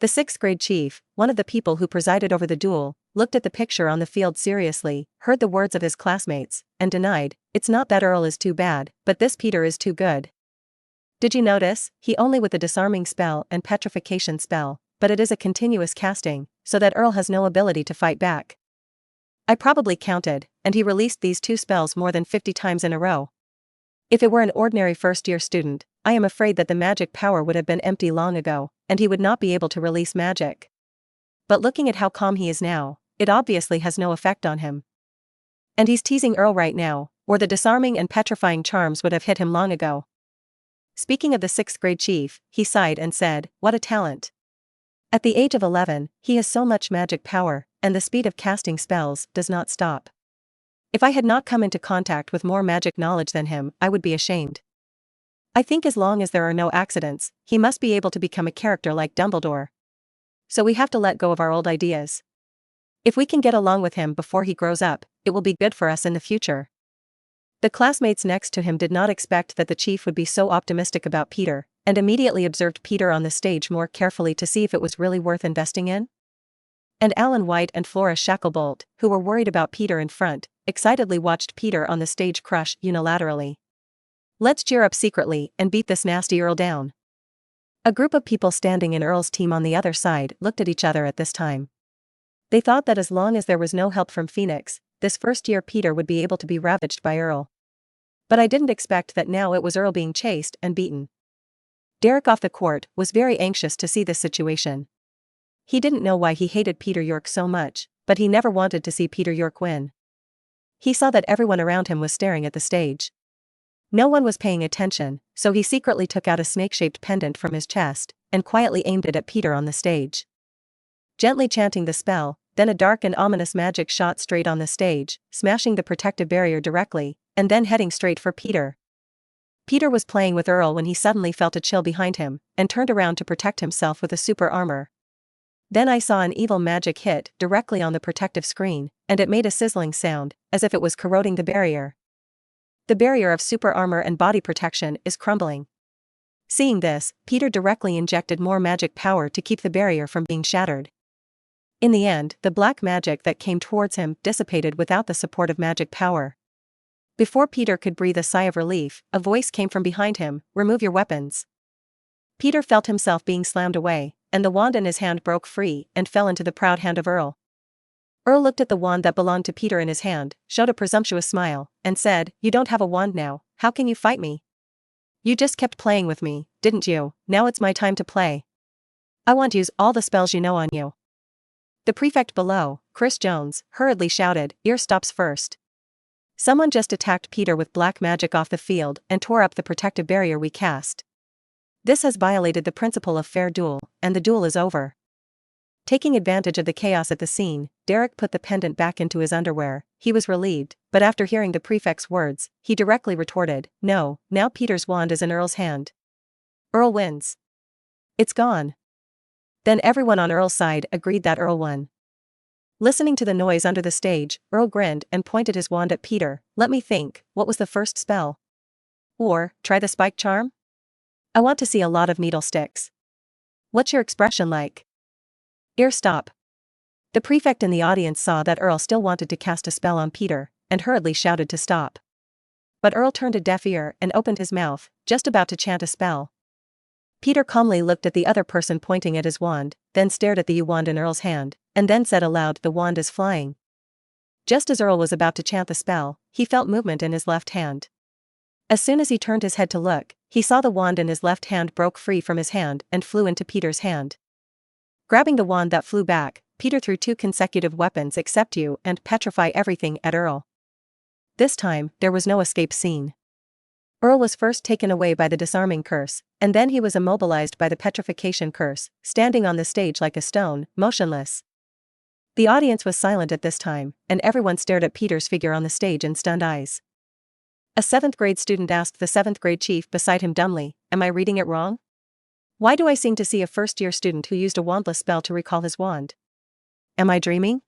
The 6th grade chief, one of the people who presided over the duel, looked at the picture on the field seriously, heard the words of his classmates, and denied, it's not that Earl is too bad, but this Peter is too good. Did you notice, he only with the disarming spell and petrification spell, but it is a continuous casting, so that Earl has no ability to fight back. I probably counted, and he released these two spells more than 50 times in a row. If it were an ordinary first-year student, I am afraid that the magic power would have been empty long ago, and he would not be able to release magic. But looking at how calm he is now, it obviously has no effect on him. And he's teasing Earl right now, or the disarming and petrifying charms would have hit him long ago. Speaking of the 6th grade chief, he sighed and said, what a talent. At the age of 11, he has so much magic power, and the speed of casting spells does not stop. If I had not come into contact with more magic knowledge than him, I would be ashamed. I think as long as there are no accidents, he must be able to become a character like Dumbledore. So we have to let go of our old ideas. If we can get along with him before he grows up, it will be good for us in the future. The classmates next to him did not expect that the chief would be so optimistic about Peter, and immediately observed Peter on the stage more carefully to see if it was really worth investing in. And Alan White and Flora Shacklebolt, who were worried about Peter in front, excitedly watched Peter on the stage crush unilaterally. Let's cheer up secretly and beat this nasty Earl down. A group of people standing in Earl's team on the other side looked at each other at this time. They thought that as long as there was no help from Phoenix, this first-year Peter would be able to be ravaged by Earl. But I didn't expect that now it was Earl being chased and beaten. Derek off the court was very anxious to see this situation. He didn't know why he hated Peter York so much, but he never wanted to see Peter York win. He saw that everyone around him was staring at the stage. No one was paying attention, so he secretly took out a snake-shaped pendant from his chest and quietly aimed it at Peter on the stage. Gently chanting the spell, then a dark and ominous magic shot straight on the stage, smashing the protective barrier directly, and then heading straight for Peter. Peter was playing with Earl when he suddenly felt a chill behind him and turned around to protect himself with a super armor. Then I saw an evil magic hit directly on the protective screen, and it made a sizzling sound, as if it was corroding the barrier. The barrier of super armor and body protection is crumbling. Seeing this, Peter directly injected more magic power to keep the barrier from being shattered. In the end, the black magic that came towards him dissipated without the support of magic power. Before Peter could breathe a sigh of relief, a voice came from behind him, "Remove your weapons." Peter felt himself being slammed away, and the wand in his hand broke free and fell into the proud hand of Earl. Earl looked at the wand that belonged to Peter in his hand, showed a presumptuous smile, and said, "You don't have a wand now, how can you fight me? You just kept playing with me, didn't you? Now it's my time to play. I want to use all the spells you know on you." The prefect below, Chris Jones, hurriedly shouted, "Ear stops first. Someone just attacked Peter with black magic off the field and tore up the protective barrier we cast. This has violated the principle of fair duel, and the duel is over." Taking advantage of the chaos at the scene, Derek put the pendant back into his underwear. He was relieved, but after hearing the prefect's words, he directly retorted, "No, now Peter's wand is in Earl's hand. Earl wins. It's gone." Then everyone on Earl's side agreed that Earl won. Listening to the noise under the stage, Earl grinned and pointed his wand at Peter. "Let me think, what was the first spell? Or, try the spike charm? I want to see a lot of needle sticks. What's your expression like? Ear stop." The prefect in the audience saw that Earl still wanted to cast a spell on Peter, and hurriedly shouted to stop. But Earl turned a deaf ear and opened his mouth, just about to chant a spell. Peter calmly looked at the other person pointing at his wand, then stared at the U-wand in Earl's hand, and then said aloud, "The wand is flying." Just as Earl was about to chant the spell, he felt movement in his left hand. As soon as he turned his head to look, he saw the wand in his left hand broke free from his hand and flew into Peter's hand. Grabbing the wand that flew back, Peter threw 2 consecutive weapons except you and petrify everything at Earl. This time, there was no escape scene. Earl was first taken away by the disarming curse, and then he was immobilized by the petrification curse, standing on the stage like a stone, motionless. The audience was silent at this time, and everyone stared at Peter's figure on the stage in stunned eyes. A 7th grade student asked the 7th grade chief beside him dumbly, "Am I reading it wrong? Why do I seem to see a first-year student who used a wandless spell to recall his wand? Am I dreaming?"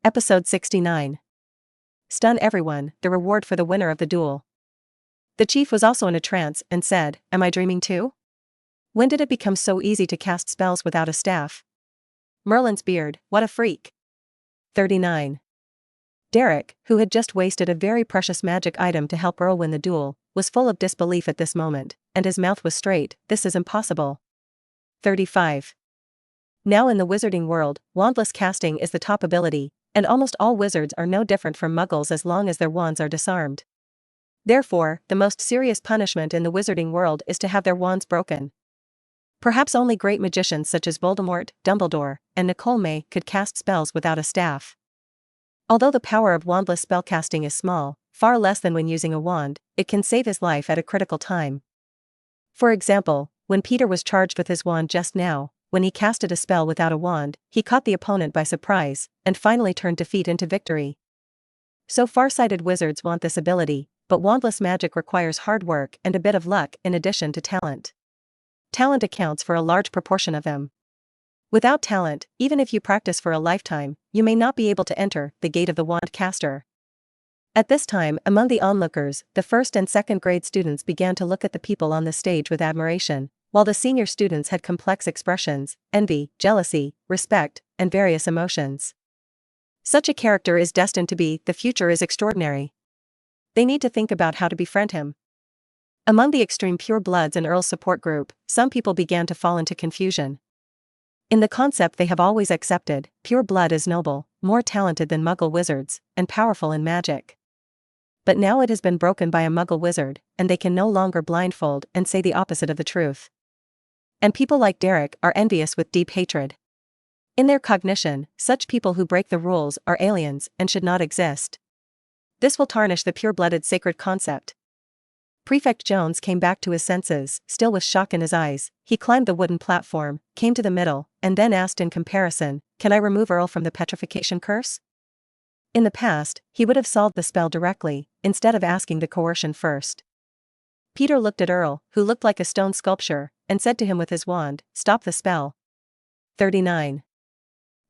Episode 69. Stun everyone, the reward for the winner of the duel. The chief was also in a trance and said, "Am I dreaming too? When did it become so easy to cast spells without a staff? Merlin's beard, what a freak." 39. Derek, who had just wasted a very precious magic item to help Earl win the duel, was full of disbelief at this moment, and his mouth was straight. "This is impossible." 35. Now in the wizarding world, wandless casting is the top ability, and almost all wizards are no different from muggles as long as their wands are disarmed. Therefore, the most serious punishment in the wizarding world is to have their wands broken. Perhaps only great magicians such as Voldemort, Dumbledore, and Nicole May could cast spells without a staff. Although the power of wandless spellcasting is small, far less than when using a wand, it can save his life at a critical time. For example, when Peter was charged with his wand just now, when he casted a spell without a wand, he caught the opponent by surprise, and finally turned defeat into victory. So far-sighted wizards want this ability, but wandless magic requires hard work and a bit of luck in addition to talent. Talent accounts for a large proportion of them. Without talent, even if you practice for a lifetime, you may not be able to enter the gate of the wand caster. At this time, among the onlookers, the 1st and 2nd grade students began to look at the people on the stage with admiration, while the senior students had complex expressions, envy, jealousy, respect, and various emotions. Such a character is destined to be, the future is extraordinary. They need to think about how to befriend him. Among the extreme pure bloods in Earl's support group, some people began to fall into confusion. In the concept they have always accepted, pure blood is noble, more talented than muggle wizards, and powerful in magic. but now it has been broken by a Muggle wizard, and they can no longer blindfold and say the opposite of the truth. And people like Derek are envious with deep hatred. In their cognition, such people who break the rules are aliens and should not exist. This will tarnish the pure-blooded sacred concept. Prefect Jones came back to his senses, still with shock in his eyes. He climbed the wooden platform, came to the middle, and then asked in comparison, "Can I remove Earl from the petrification curse?" In the past, he would have solved the spell directly, instead of asking the coercion first. Peter looked at Earl, who looked like a stone sculpture, and said to him with his wand, "Stop the spell." 39.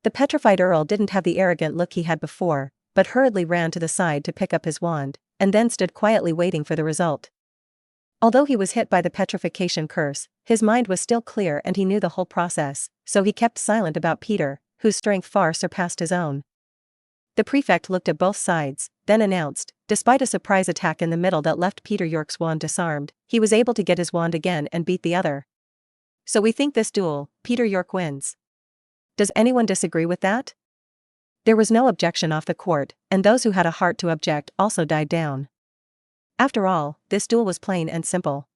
The petrified Earl didn't have the arrogant look he had before, but hurriedly ran to the side to pick up his wand, and then stood quietly waiting for the result. Although he was hit by the petrification curse, his mind was still clear and he knew the whole process, so he kept silent about Peter, whose strength far surpassed his own. The prefect looked at both sides, then announced, despite a surprise attack in the middle that left Peter York's wand disarmed, he was able to get his wand again and beat the other. "So we think this duel, Peter York wins. Does anyone disagree with that?" There was no objection off the court, and those who had a heart to object also died down. After all, this duel was plain and simple.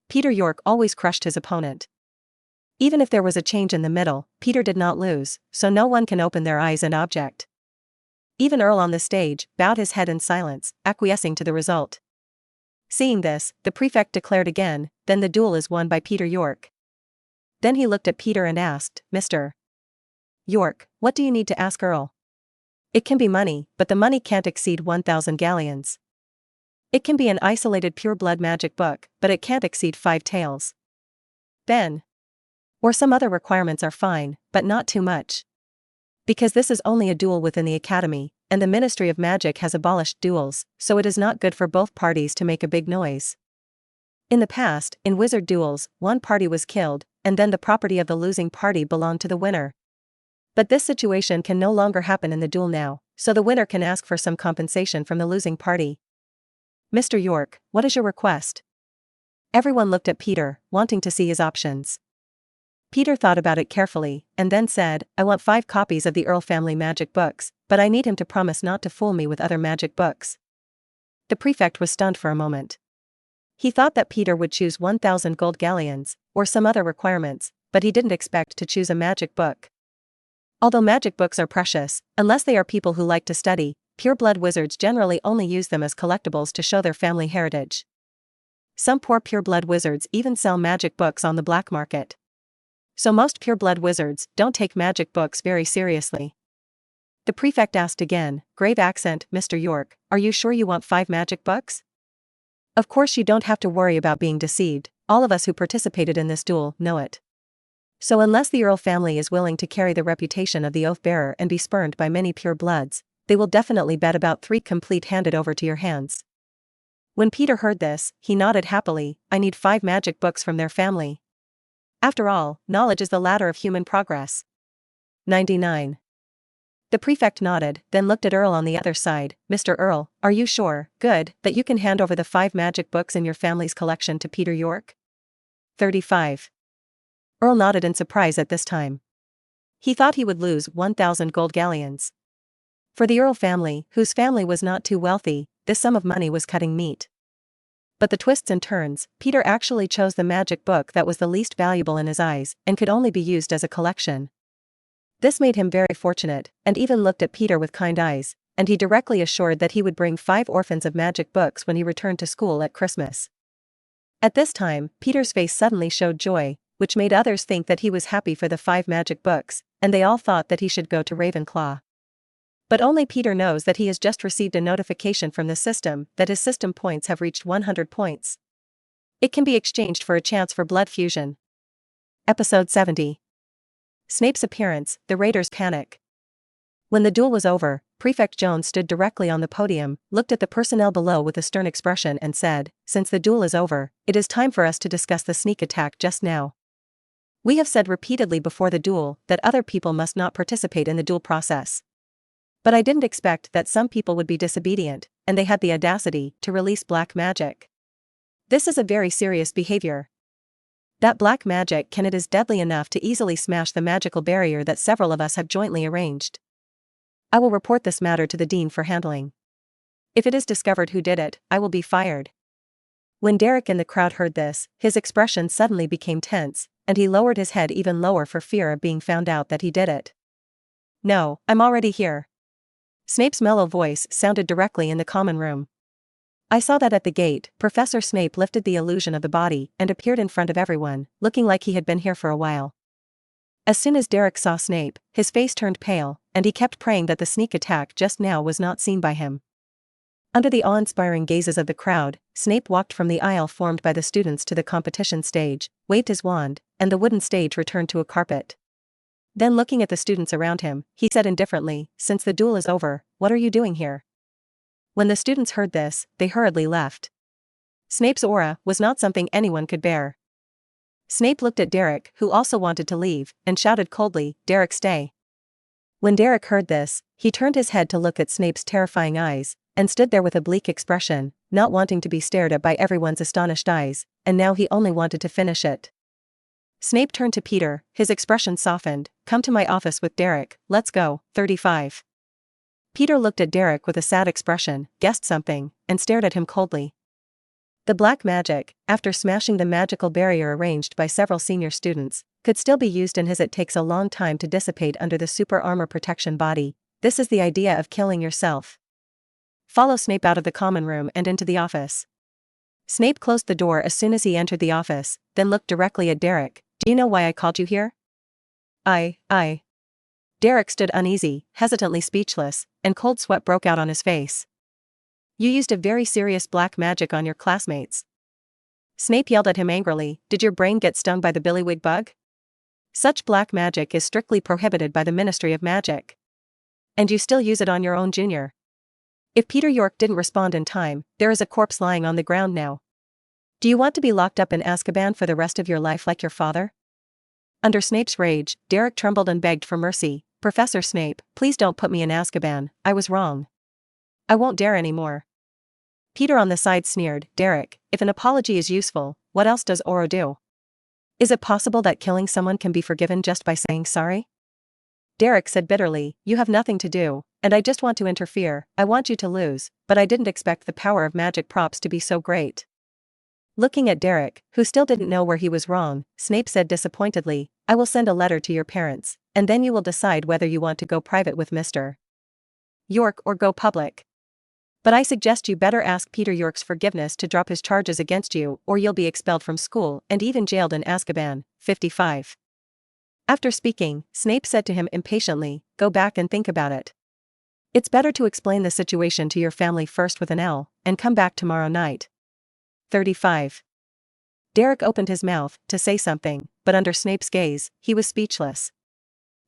Peter York always crushed his opponent. Even if there was a change in the middle, Peter did not lose, so no one can open their eyes and object. Even Earl on the stage bowed his head in silence, acquiescing to the result. Seeing this, the prefect declared again, "Then the duel is won by Peter York." Then he looked at Peter and asked, "Mr. York, what do you need to ask Earl?" "It can be money, but the money can't exceed 1,000 galleons. It can be an isolated pure-blood magic book, but it can't exceed 5 taels. Then. Or some other requirements are fine, but not too much. Because this is only a duel within the Academy, and the Ministry of Magic has abolished duels, so it is not good for both parties to make a big noise. In the past, in wizard duels, one party was killed, and then the property of the losing party belonged to the winner. But this situation can no longer happen in the duel now, so the winner can ask for some compensation from the losing party. Mr. York, what is your request?" Everyone looked at Peter, wanting to see his options. Peter thought about it carefully, and then said, "I want 5 copies of the Earl family magic books, but I need him to promise not to fool me with other magic books." The prefect was stunned for a moment. He thought that Peter would choose 1,000 gold galleons, or some other requirements, but he didn't expect to choose a magic book. Although magic books are precious, unless they are people who like to study, pure-blood wizards generally only use them as collectibles to show their family heritage. Some poor pure-blood wizards even sell magic books on the black market. So most pure-blood wizards don't take magic books very seriously. The prefect asked again, grave accent, "Mr. York, are you sure you want 5 magic books?" "Of course you don't have to worry about being deceived, all of us who participated in this duel know it. So unless the Earl family is willing to carry the reputation of the oath-bearer and be spurned by many pure-bloods, they will definitely bet about 3 complete handed over to your hands." When Peter heard this, he nodded happily. "I need 5 magic books from their family. After all, knowledge is the ladder of human progress." 99. The prefect nodded, then looked at Earl on the other side. "Mr. Earl, are you sure, good, that you can hand over the 5 magic books in your family's collection to Peter York?" 35. Earl nodded in surprise at this time. He thought he would lose 1,000 gold galleons. For the Earl family, whose family was not too wealthy, this sum of money was cutting meat. But the twists and turns, Peter actually chose the magic book that was the least valuable in his eyes, and could only be used as a collection. This made him very fortunate, and even looked at Peter with kind eyes, and he directly assured that he would bring 5 orphans of magic books when he returned to school at Christmas. At this time, Peter's face suddenly showed joy, which made others think that he was happy for the 5 magic books, and they all thought that he should go to Ravenclaw. But only Peter knows that he has just received a notification from the system that his system points have reached 100 points. It can be exchanged for a chance for blood fusion. Episode 70. Snape's appearance, the Raiders panic. When the duel was over, Prefect Jones stood directly on the podium, looked at the personnel below with a stern expression and said, "Since the duel is over, it is time for us to discuss the sneak attack just now. We have said repeatedly before the duel that other people must not participate in the duel process. But I didn't expect that some people would be disobedient, and they had the audacity to release black magic. This is a very serious behavior. That black magic it is deadly enough to easily smash the magical barrier that several of us have jointly arranged. I will report this matter to the Dean for handling." If it is discovered who did it, I will be fired." When Derek in the crowd heard this, his expression suddenly became tense, and he lowered his head even lower for fear of being found out that he did it. "No, I'm already here." Snape's mellow voice sounded directly in the common room. "I saw that at the gate." Professor Snape lifted the illusion of the body and appeared in front of everyone, looking like he had been here for a while. As soon as Derek saw Snape, his face turned pale, and he kept praying that the sneak attack just now was not seen by him. Under the awe-inspiring gazes of the crowd, Snape walked from the aisle formed by the students to the competition stage, waved his wand, and the wooden stage returned to a carpet. Then looking at the students around him, he said indifferently, "Since the duel is over, what are you doing here?" When the students heard this, they hurriedly left. Snape's aura was not something anyone could bear. Snape looked at Derek, who also wanted to leave, and shouted coldly, "Derek, stay." When Derek heard this, he turned his head to look at Snape's terrifying eyes, and stood there with a bleak expression, not wanting to be stared at by everyone's astonished eyes, and now he only wanted to finish it. Snape turned to Peter, his expression softened. "Come to my office with Derek, let's go." 35. Peter looked at Derek with a sad expression, guessed something, and stared at him coldly. The black magic, after smashing the magical barrier arranged by several senior students, could still be used in his. It takes a long time to dissipate under the super armor protection body. This is the idea of killing yourself. Follow Snape out of the common room and into the office. Snape closed the door as soon as he entered the office, then looked directly at Derek. "Do you know why I called you here?" I. Derek stood uneasy, hesitantly speechless, and cold sweat broke out on his face. "You used a very serious black magic on your classmates." Snape yelled at him angrily, "Did your brain get stung by the billywig bug? Such black magic is strictly prohibited by the Ministry of Magic. And you still use it on your own junior." If Peter York didn't respond in time, there is a corpse lying on the ground now. Do you want to be locked up in Azkaban for the rest of your life like your father? Under Snape's rage, Derek trembled and begged for mercy. "Professor Snape, please don't put me in Azkaban, I was wrong. I won't dare anymore." Peter on the side sneered, "Derek, if an apology is useful, what else does Oro do? Is it possible that killing someone can be forgiven just by saying sorry?" Derek said bitterly, "You have nothing to do, and I just want to interfere. I want you to lose, but I didn't expect the power of magic props to be so great." Looking at Derek, who still didn't know where he was wrong, Snape said disappointedly, "I will send a letter to your parents, and then you will decide whether you want to go private with Mr. York or go public. But I suggest you better ask Peter York's forgiveness to drop his charges against you, or you'll be expelled from school and even jailed in Azkaban." 55. After speaking, Snape said to him impatiently, "Go back and think about it. It's better to explain the situation to your family first with an L, and come back tomorrow night." 35. Derek opened his mouth to say something, but under Snape's gaze, he was speechless.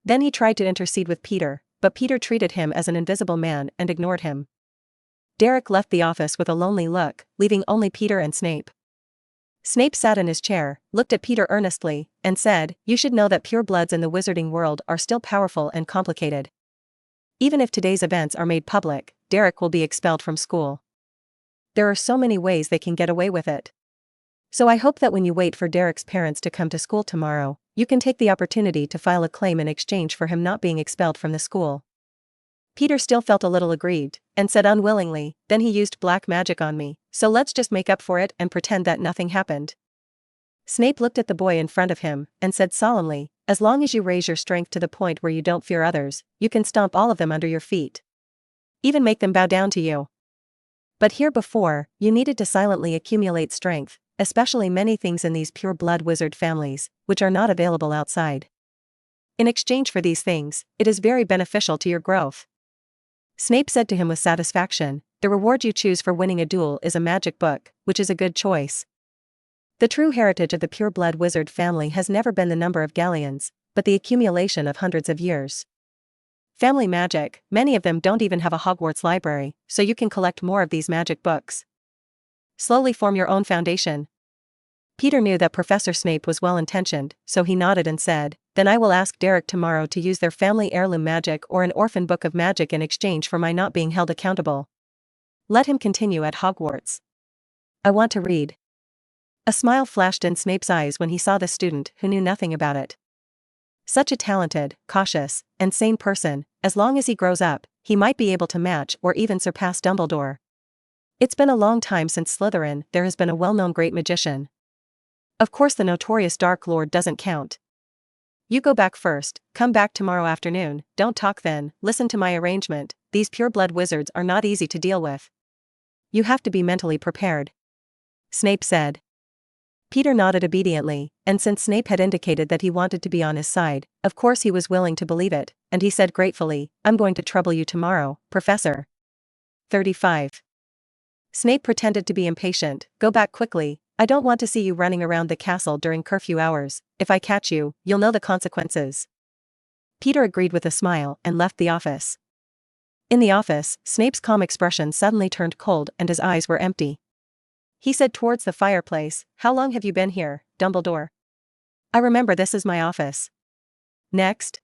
Then he tried to intercede with Peter, but Peter treated him as an invisible man and ignored him. Derek left the office with a lonely look, leaving only Peter and Snape. Snape sat in his chair, looked at Peter earnestly, and said, "You should know that purebloods in the wizarding world are still powerful and complicated. Even if today's events are made public, Derek will be expelled from school. There are so many ways they can get away with it. So I hope that when you wait for Derek's parents to come to school tomorrow, you can take the opportunity to file a claim in exchange for him not being expelled from the school." Peter still felt a little aggrieved, and said unwillingly, "Then he used black magic on me, so let's just make up for it and pretend that nothing happened." Snape looked at the boy in front of him, and said solemnly, "As long as you raise your strength to the point where you don't fear others, you can stomp all of them under your feet. Even make them bow down to you. But here before, you needed to silently accumulate strength, especially many things in these pure-blood wizard families, which are not available outside. In exchange for these things, it is very beneficial to your growth." Snape said to him with satisfaction, "The reward you choose for winning a duel is a magic book, which is a good choice. The true heritage of the pure-blood wizard family has never been the number of galleons, but the accumulation of hundreds of years. Family magic, many of them don't even have a Hogwarts library, so you can collect more of these magic books. Slowly form your own foundation." Peter knew that Professor Snape was well-intentioned, so he nodded and said, "Then I will ask Derek tomorrow to use their family heirloom magic or an orphan book of magic in exchange for my not being held accountable. Let him continue at Hogwarts. I want to read." A smile flashed in Snape's eyes when he saw the student who knew nothing about it. Such a talented, cautious, and sane person, as long as he grows up, he might be able to match or even surpass Dumbledore. It's been a long time since Slytherin there has been a well-known great magician. Of course the notorious Dark Lord doesn't count. You go back first, come back tomorrow afternoon, don't talk then, listen to my arrangement, these pure-blood wizards are not easy to deal with. You have to be mentally prepared. Snape said. Peter nodded obediently, and since Snape had indicated that he wanted to be on his side, of course he was willing to believe it, and he said gratefully, I'm going to trouble you tomorrow, Professor. 35. Snape pretended to be impatient, go back quickly, I don't want to see you running around the castle during curfew hours, if I catch you, you'll know the consequences. Peter agreed with a smile and left the office. In the office, Snape's calm expression suddenly turned cold and his eyes were empty. He said towards the fireplace, how long have you been here, Dumbledore? I remember this is my office. Next,